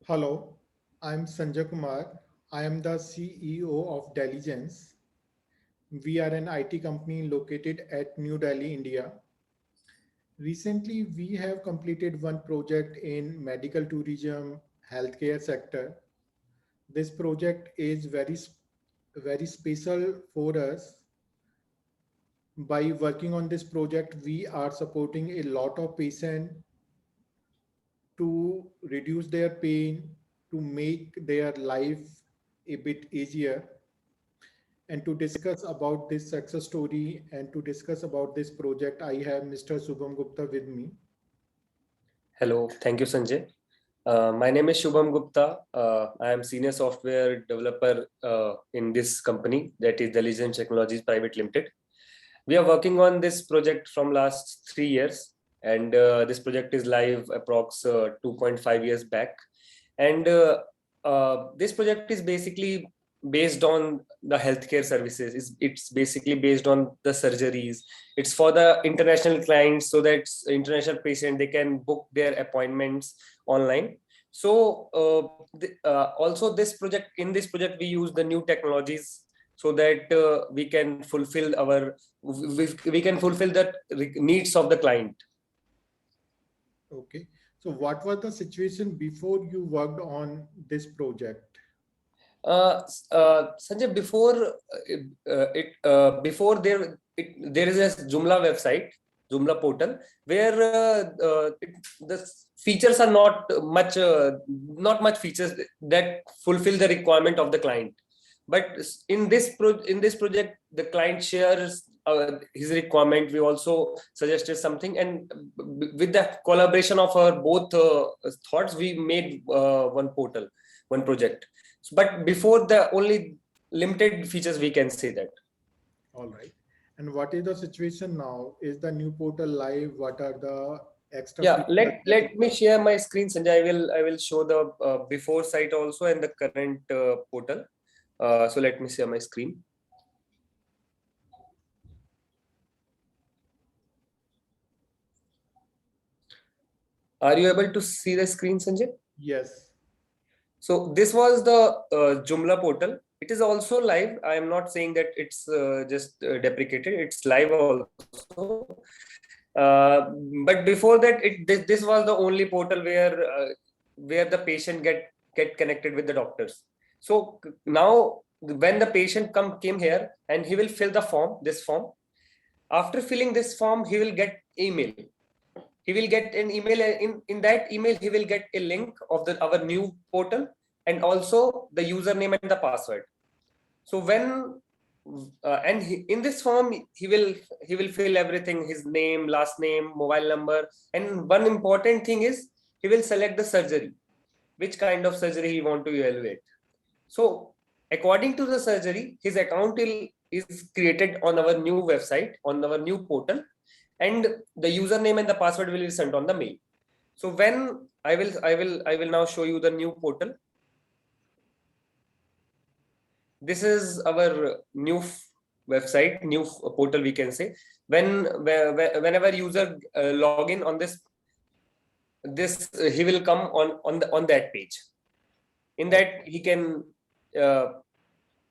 Hello, I'm Sanjay Kumar. I am the CEO of Diligence. We are an IT company located at New Delhi, India. Recently, we have completed one project in medical tourism healthcare sector. This project is very special for us. By working on this project, we are supporting a lot of patients to reduce their pain, to make their life a bit easier. And to discuss about this success story and to discuss about this project, I have Mr. Subham Gupta with me. Hello, thank you, Sanjay. My name is Shubham Gupta. I am senior software developer in this company, that is Diligence Technologies Private Limited. We are working on this project from last 3 years, and this project is live approx 2.5 years back. And this project is basically based on the healthcare services. It's basically based on the surgeries. It's for the international clients, so that international patient they can book their appointments online. So also this project we use the new technologies, so that we can fulfill the needs of the client. Okay. So what was the situation before you worked on this project? Sanjay, before there is a Joomla website, Joomla portal, where the features are not much features that fulfill the requirement of the client. But in this project, the client shares his requirement. We also suggested something, and with the collaboration of our both thoughts, we made one portal, one project. But before, the only limited features we can say that. All right. And what is the situation now? Is the new portal live? What are the extra Yeah, features that let me share my screen, Sanjay. I will show the before site also and the current portal. So let me share my screen. Are you able to see the screen, Sanjay? Yes. So this was the Joomla portal. It is also live. I am not saying that it's just deprecated. It's live also. But before that, this was the only portal where the patient get connected with the doctors. So now, when the patient came here and he will fill the form, this form. After filling this form, he will get email. He will get an email. In that email, he will get a link of our new portal, and also the username and the password. So when in this form, he will fill everything: his name, last name, mobile number, and one important thing is he will select the surgery, which kind of surgery he want to evaluate. So according to the surgery, his account is created on our new website, on our new portal, and the username and the password will be sent on the mail. So when I will now show you the new portal. This is our new website, new portal, we can say. Whenever user log in on this, he will come on that page. In that, uh,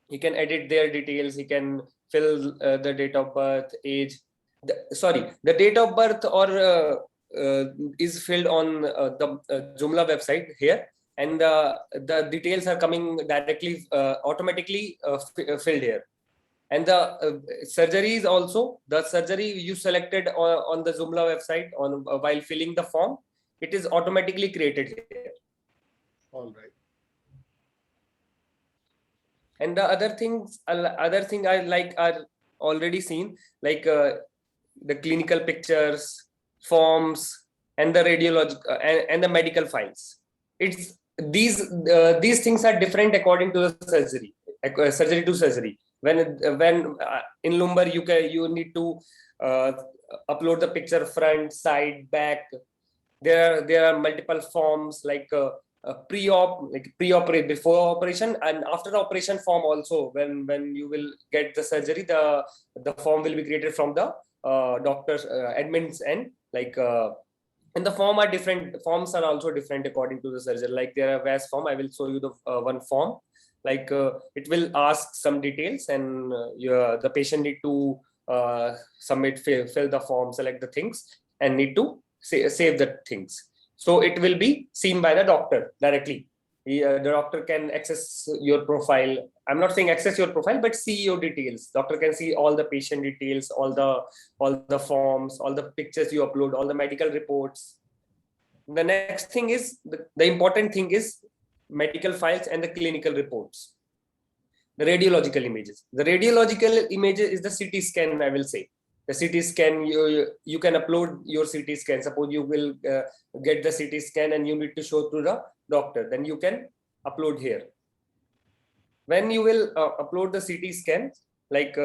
he can edit their details. He can fill the date of birth, age. The date of birth or is filled on the Joomla website here, and the details are coming directly, automatically filled here. And the surgery is also the surgery you selected on the Joomla website while filling the form. It is automatically created here. All right. And the other thing I like are already seen, like the clinical pictures, forms, and the radiologic and the medical files. It's these things are different according to the surgery, surgery to surgery. When in lumbar, you need to uh, upload the picture front, side, back. There are multiple forms, like pre-op, like pre-operate, before operation, and after the operation form also. When you will get the surgery, the form will be created from the doctor's admins end, like And the forms are also different according to the surgeon. Like there are VAS form. I will show you the one form. Like it will ask some details, and the patient need to fill the form, select the things, and need to save the things. So it will be seen by the doctor directly. The doctor can access your profile. I'm not saying access your profile, but see your details. Doctor can see all the patient details, all the forms, all the pictures you upload, all the medical reports. The next thing is the important thing is medical files and the clinical reports. The radiological images. The radiological images is the CT scan, I will say. The CT scan, you can upload your CT scan. Suppose you will get the CT scan and you need to show to the doctor, then you can upload here. When you will upload the CT scan, like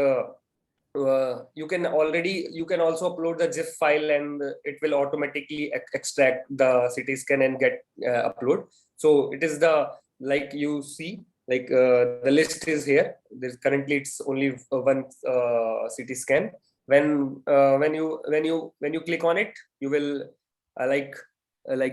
you can also upload the GIF file, and it will automatically extract the CT scan and get upload. So it is the, like you see, like the list is here. There's currently it's only one CT scan. When you click on it, you will like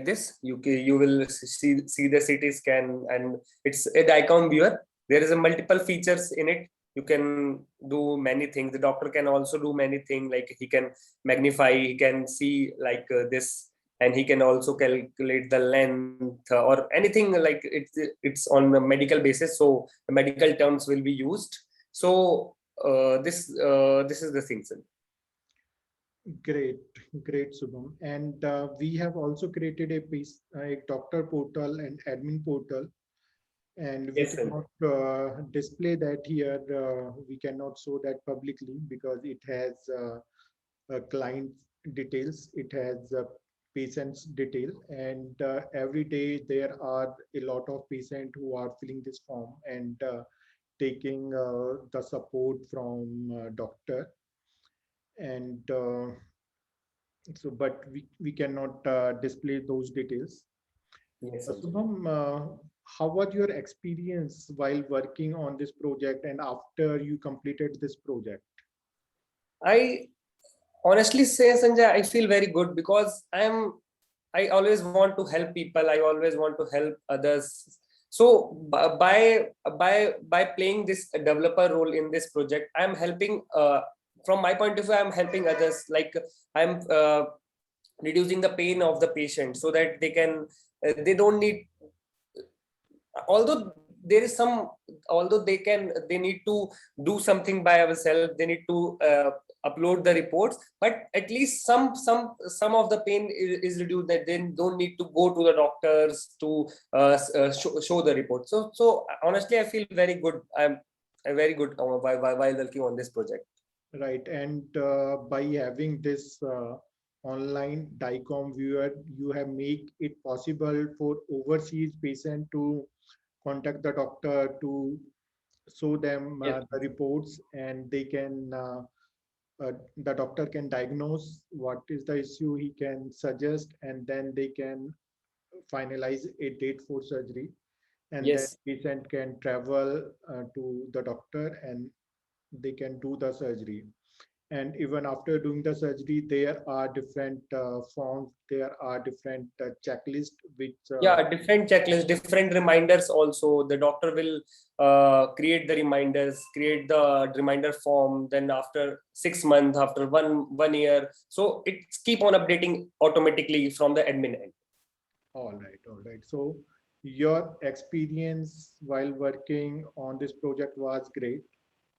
this. You will see the CT scan, and it's a DICOM viewer. There is a multiple features in it. You can do many things. The doctor can also do many things, like he can magnify, he can see like this, and he can also calculate the length or anything. Like it's on a medical basis, so the medical terms will be used. So this is the thing, sir. Great, great, Subham. And we have also created a doctor portal and admin portal, and we Yes, sir. cannot display that here. We cannot show that publicly because it has client details, it has patient's detail, and every day there are a lot of patients who are filling this form and taking the support from doctor. And but we cannot display those details. Yes, sir. Subham, how was your experience while working on this project and after you completed this project? I honestly say, Sanjay, I feel very good because I always want to help people. I always want to help others. So by playing this developer role in this project, I'm helping. From my point of view, I'm helping others. Like I'm reducing the pain of the patient, so that they don't need, although there is some, although they need to do something by ourselves, they need to upload the reports, but at least some of the pain is reduced, that they don't need to go to the doctors to show the report. So honestly, I feel very good. I'm very good while working on this project. Right, and by having this online DICOM viewer, you have make it possible for overseas patient to contact the doctor to show them Yes. the reports, and they can the doctor can diagnose what is the issue, he can suggest, and then they can finalize a date for surgery, and then Yes. patient can travel to the doctor and they can do the surgery. And even after doing the surgery, there are different forms, there are different checklists which Yeah, different checklists, different reminders also. The doctor will create the reminders, create the reminder form. Then after 6 months, after one year, so it's keep on updating automatically from the admin end. all right, all right. So your experience while working on this project was great,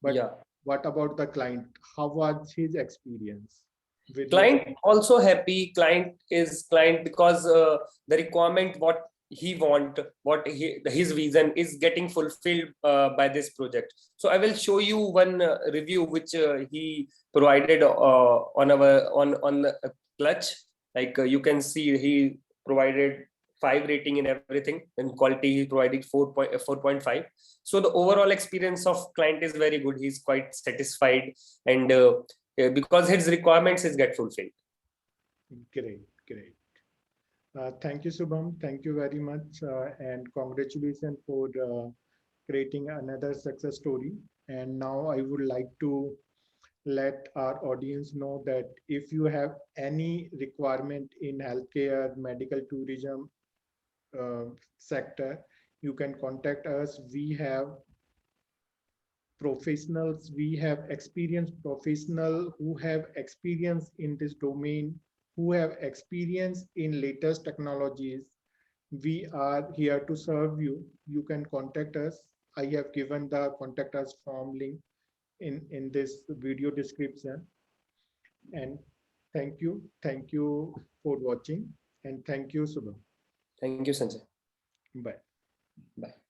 but Yeah. what about the client? How was his experience with your Client also happy. Client because the requirement what he want, his vision is getting fulfilled by this project. So I will show you one review which he provided on the Clutch. Like you can see, he provided 5 rating in everything, and quality he provided 4.5. So the overall experience of client is very good. He's quite satisfied, and because his requirements is get fulfilled. great, great. Thank you, Subham. Thank you very much, and congratulations for creating another success story. And now I would like to let our audience know that if you have any requirement in healthcare, medical tourism sector, you can contact us. We have professionals, we have experienced professionals who have experience in this domain, who have experience in latest technologies. We are here to serve you. You can contact us. I have given the contact us form link in this video description. And thank you for watching, and thank you, Subha. Thank you, Sanjay. Bye. Bye.